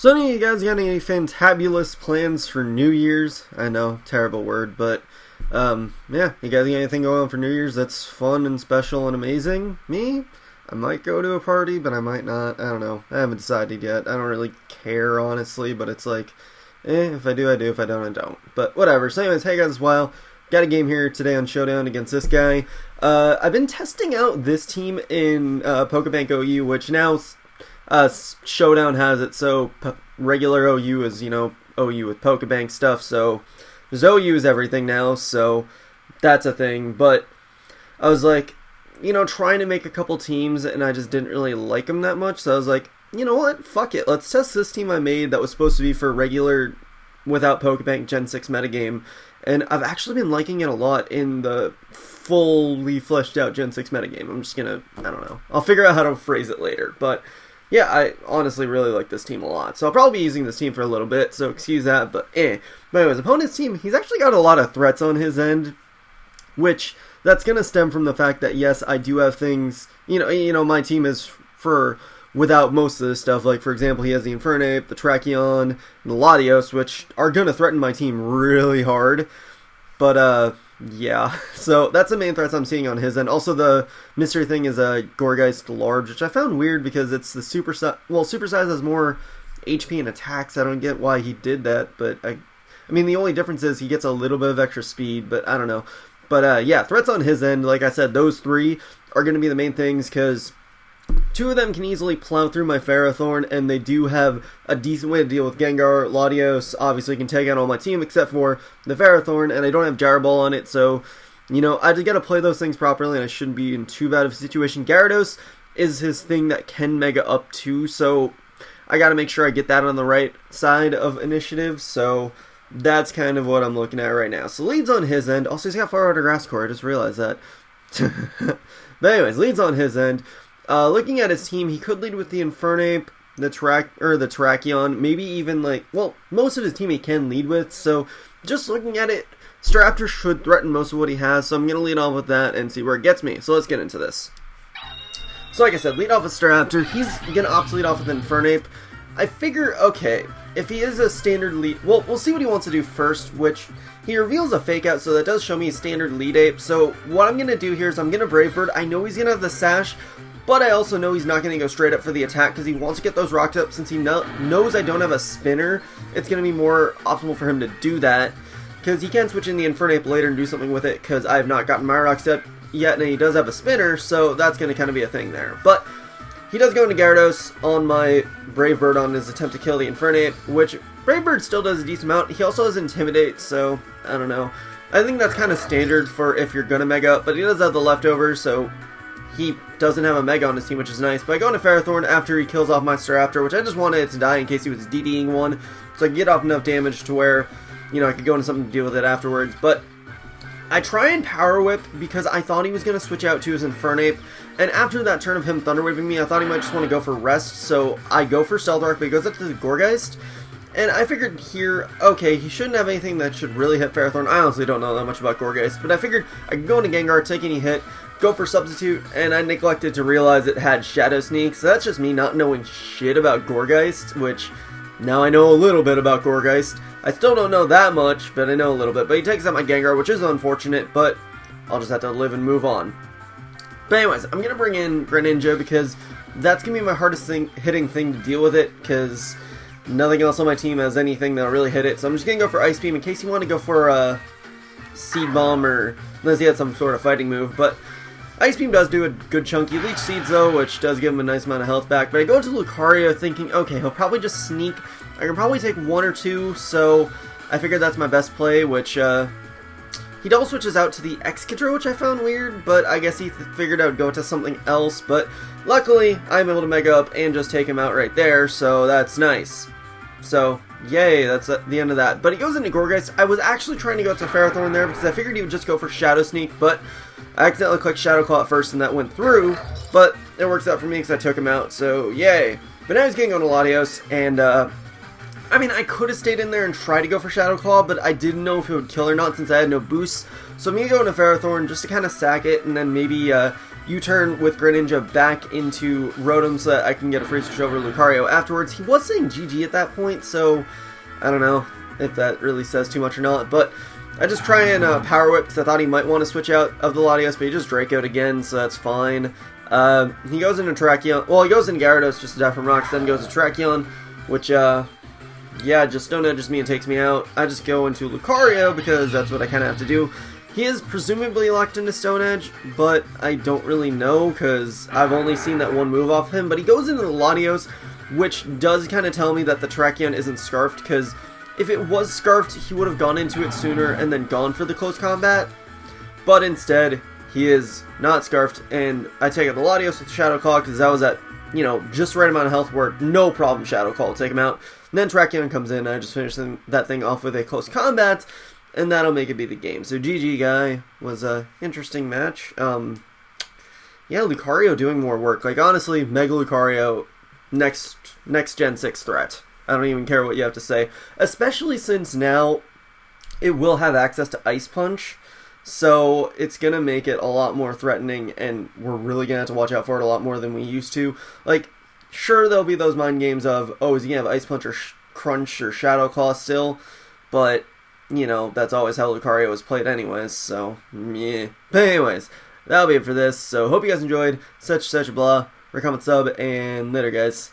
So any of you guys got any fantabulous plans for New Year's? I know, terrible word, but yeah, you guys got anything going on for New Year's that's fun and special and amazing? Me? I might go to a party, but I might not. I don't know. I haven't decided yet. I don't really care, honestly, but it's like, if I do, I do. If I don't, I don't. But whatever. So anyways, hey guys, it's Weil. Got a game here today on Showdown against this guy. I've been testing out this team in Pokebank OU, which now Showdown has it, so regular OU is, OU with Pokebank stuff, so there's OU is everything now, so that's a thing. But I was like, trying to make a couple teams, and I just didn't really like them that much, so I was like, you know what, fuck it, let's test this team I made that was supposed to be for regular, without Pokebank Gen 6 metagame, and I've actually been liking it a lot in the fully fleshed out Gen 6 metagame. I'm just gonna, I don't know, I'll figure out how to phrase it later, but yeah, I honestly really like this team a lot. So I'll probably be using this team for a little bit, so excuse that, but But anyways, opponent's team, he's actually got a lot of threats on his end, which that's going to stem from the fact that, yes, I do have things, my team is for without most of this stuff. Like, for example, he has the Infernape, the Tracheon, and the Latios, which are going to threaten my team really hard. But, yeah, so that's the main threats I'm seeing on his end. Also, the mystery thing is a Gourgeist Large, which I found weird because it's the super size. Well, super size has more HP and attacks. I don't get why he did that, but I mean, the only difference is he gets a little bit of extra speed, but I don't know. But yeah, threats on his end, like I said, those three are going to be the main things because two of them can easily plow through my Ferrothorn, and they do have a decent way to deal with Gengar. Latios obviously can take out all my team except for the Ferrothorn, and I don't have Gyro Ball on it, so, I just got to play those things properly, and I shouldn't be in too bad of a situation. Gyarados is his thing that can Mega up too, so I got to make sure I get that on the right side of initiative, so that's kind of what I'm looking at right now. So leads on his end. Also, he's got Far Outer Grass Core, I just realized that. But anyways, leads on his end. Looking at his team, he could lead with the Infernape, the Tracheon, maybe even most of his team he can lead with, so just looking at it, Staraptor should threaten most of what he has, so I'm going to lead off with that and see where it gets me. So let's get into this. So like I said, lead off with Staraptor, he's going to opt to lead off with Infernape. I figure, okay, if he is a standard lead, well, we'll see what he wants to do first, which he reveals a fake out, so that does show me a standard lead ape. So what I'm going to do here is I'm going to Brave Bird. I know he's going to have the Sash, but I also know he's not going to go straight up for the attack because he wants to get those rocks up. Since he knows I don't have a spinner, it's going to be more optimal for him to do that because he can switch in the Infernape later and do something with it because I have not gotten my rocks up yet, and he does have a spinner, so that's going to kind of be a thing there. But he does go into Gyarados on my Brave Bird on his attempt to kill the Infernape, which Brave Bird still does a decent amount. He also has Intimidate, so I don't know. I think that's kind of standard for if you're going to Mega up, but he does have the leftovers, so he doesn't have a Mega on his team, which is nice. But I go into Ferrothorn after he kills off my Staraptor, which I just wanted it to die in case he was DDing one, so I can get off enough damage to where, I could go into something to deal with it afterwards. But I try and Power Whip because I thought he was going to switch out to his Infernape, and after that turn of him Thunder Waving me, I thought he might just want to go for Rest, so I go for Stealth Rock, but he goes up to the Gourgeist, and I figured here, okay, he shouldn't have anything that should really hit Ferrothorn. I honestly don't know that much about Gourgeist, but I figured I could go into Gengar, take any hit, go for Substitute, and I neglected to realize it had Shadow Sneak, so that's just me not knowing shit about Gourgeist, which now I know a little bit about Gourgeist. I still don't know that much, but I know a little bit. But he takes out my Gengar, which is unfortunate, but I'll just have to live and move on. But anyways, I'm going to bring in Greninja because that's going to be my hardest hitting thing to deal with it, because nothing else on my team has anything that'll really hit it. So I'm just going to go for Ice Beam in case you want to go for Seed Bomb, or unless he had some sort of fighting move. But Ice Beam does do a good chunky Leech Seeds though, which does give him a nice amount of health back. But I go into Lucario thinking, okay, he'll probably just sneak. I can probably take one or two, so I figured that's my best play, which he double switches out to the Excadrill, which I found weird, but I guess he figured I would go to something else. But luckily, I'm able to Mega up and just take him out right there, so that's nice. So, yay, that's the end of that. But he goes into Gourgeist. I was actually trying to go to Ferrothorn there because I figured he would just go for Shadow Sneak, but I accidentally clicked Shadow Claw at first and that went through, but it works out for me because I took him out, so yay. But now he's getting on to Latios, and I mean, I could have stayed in there and tried to go for Shadow Claw, but I didn't know if it would kill or not since I had no boost. So I'm going to go into Ferrothorn just to kind of sack it, and then maybe U-turn with Greninja back into Rotom so that I can get a free switch over Lucario afterwards. He was saying GG at that point, so I don't know if that really says too much or not, but I just try and Power Whip because I thought he might want to switch out of the Latios, but he just Draco'd again, so that's fine. He goes into Terrakion. Well, he goes into Gyarados just to die from rocks, then goes to Terrakion, which, yeah, just Stone Edges me and takes me out. I just go into Lucario because that's what I kind of have to do. He is presumably locked into Stone Edge, but I don't really know because I've only seen that one move off him. But he goes into the Latios, which does kind of tell me that the Terrakion isn't Scarfed, because if it was Scarfed, he would have gone into it sooner and then gone for the close combat. But instead, he is not Scarfed, and I take out the Latios with Shadow Claw because that was at, you know, just the right amount of health where no problem Shadow Claw will take him out. And then Terrakion comes in, and I just finish that thing off with a close combat, and that'll make it be the game. So GG, guy. Was a interesting match. Yeah, Lucario doing more work. Like, honestly, Mega Lucario, next Gen 6 threat. I don't even care what you have to say. Especially since now it will have access to Ice Punch, so it's going to make it a lot more threatening, and we're really going to have to watch out for it a lot more than we used to. Like, sure, there'll be those mind games of, oh, is he going to have Ice Punch or Crunch or Shadow Claw still? But, you know, that's always how Lucario was played anyways, so, yeah. But anyways, that'll be it for this. So, hope you guys enjoyed. Such blah. Comment, sub, and later, guys.